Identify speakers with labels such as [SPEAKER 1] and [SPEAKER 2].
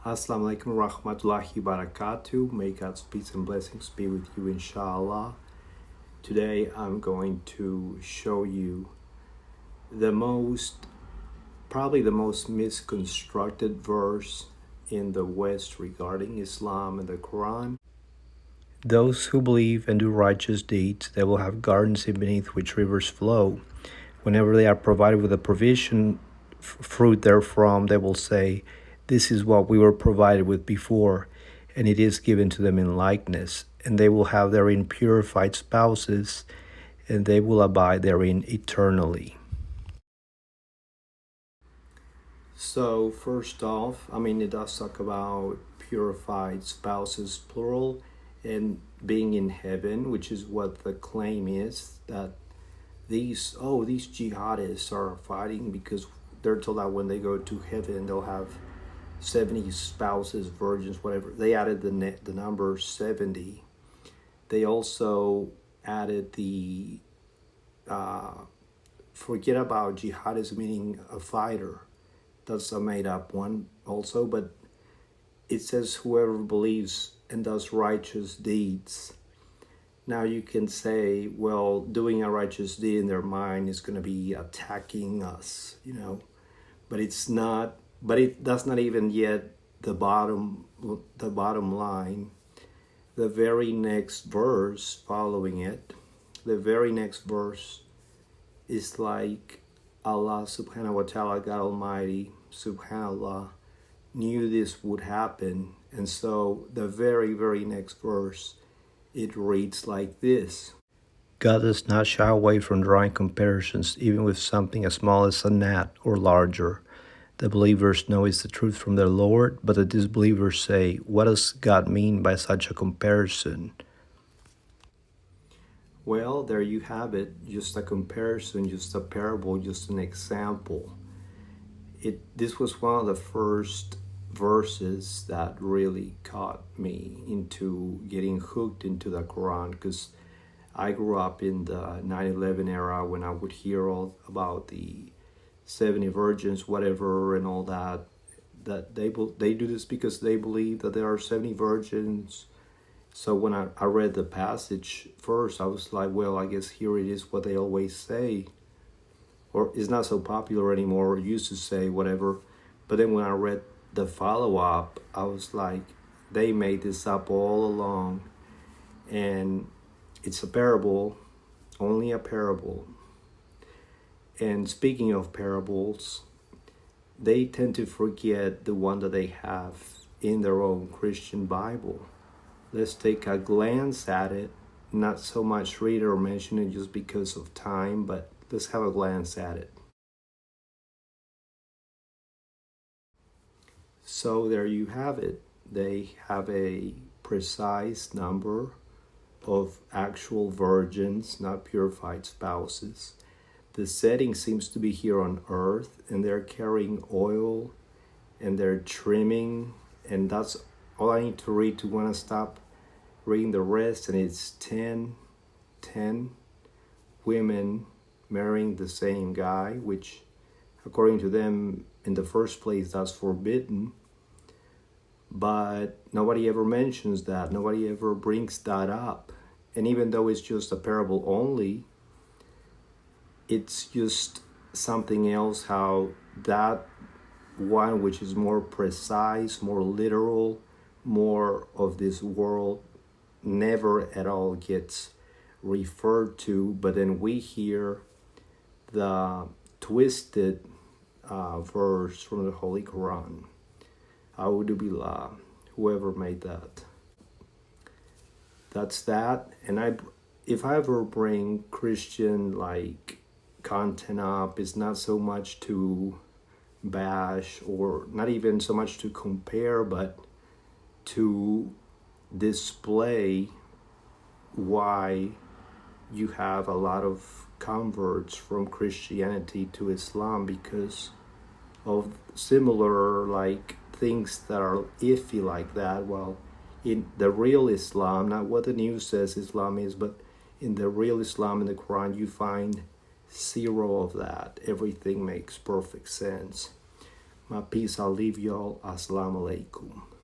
[SPEAKER 1] Assalamu alaikum rahmatullahi barakatuh. May God's peace and blessings be with you, inshallah. Today I'm going to show you probably the most misconstructed verse in the West regarding Islam and the Quran. Those who believe and do righteous deeds, they will have gardens beneath which rivers flow. Whenever they are provided with a provision, fruit therefrom, they will say, "This is what we were provided with before," and it is given to them in likeness. And they will have therein purified spouses, and they will abide therein eternally. So first off, it does talk about purified spouses, plural, and being in heaven, which is what the claim is, that these jihadists are fighting because they're told that when they go to heaven they'll have 70 spouses, virgins, whatever. They added the number 70. They also added the forget about jihadist meaning a fighter. That's a made up one also, but it says whoever believes and does righteous deeds. Now you can say, well, doing a righteous deed in their mind is going to be attacking us, but it's not. But that's not even yet the bottom line. The very next verse following it, the very next verse is like Allah subhanahu wa ta'ala, God Almighty, subhanallah, knew this would happen. And so the very, very next verse, it reads like this. God does not shy away from drawing comparisons, even with something as small as a gnat or larger. The believers know it's the truth from their Lord, but the disbelievers say, what does God mean by such a comparison? Well, there you have it. Just a comparison, just a parable, just an example. This was one of the first verses that really caught me into getting hooked into the Quran, because I grew up in the 9/11 era when I would hear all about the 70 virgins, whatever, and all that they do this because they believe that there are 70 virgins. So when I read the passage first, I was like, well, I guess here it is what they always say, or it's not so popular anymore, or used to say, whatever. But then when I read the follow-up, I was like, they made this up all along, and it's a parable, only a parable. And speaking of parables, they tend to forget the one that they have in their own Christian Bible. Let's take a glance at it, not so much read or mention it just because of time, but let's have a glance at it. So there you have it. They have a precise number of actual virgins, not purified spouses. The setting seems to be here on earth, and they're carrying oil and they're trimming, and that's all I need to read to want to stop reading the rest. And it's 10 women marrying the same guy, which according to them in the first place that's forbidden, but nobody ever mentions that. Nobody ever brings that up. And even though it's just a parable only, it's just something else how that one, which is more precise, more literal, more of this world, never at all gets referred to. But then we hear the twisted verse from the Holy Quran. A'udhu billah, whoever made that. That's that. And if I ever bring Christian content up, it's not so much to bash, or not even so much to compare, but to display why you have a lot of converts from Christianity to Islam because of similar things that are iffy like that. Well, in the real Islam, not what the news says Islam is, but in the real Islam in the Quran, you find zero of that. Everything makes perfect sense. My peace, I'll leave y'all. Assalamu alaikum.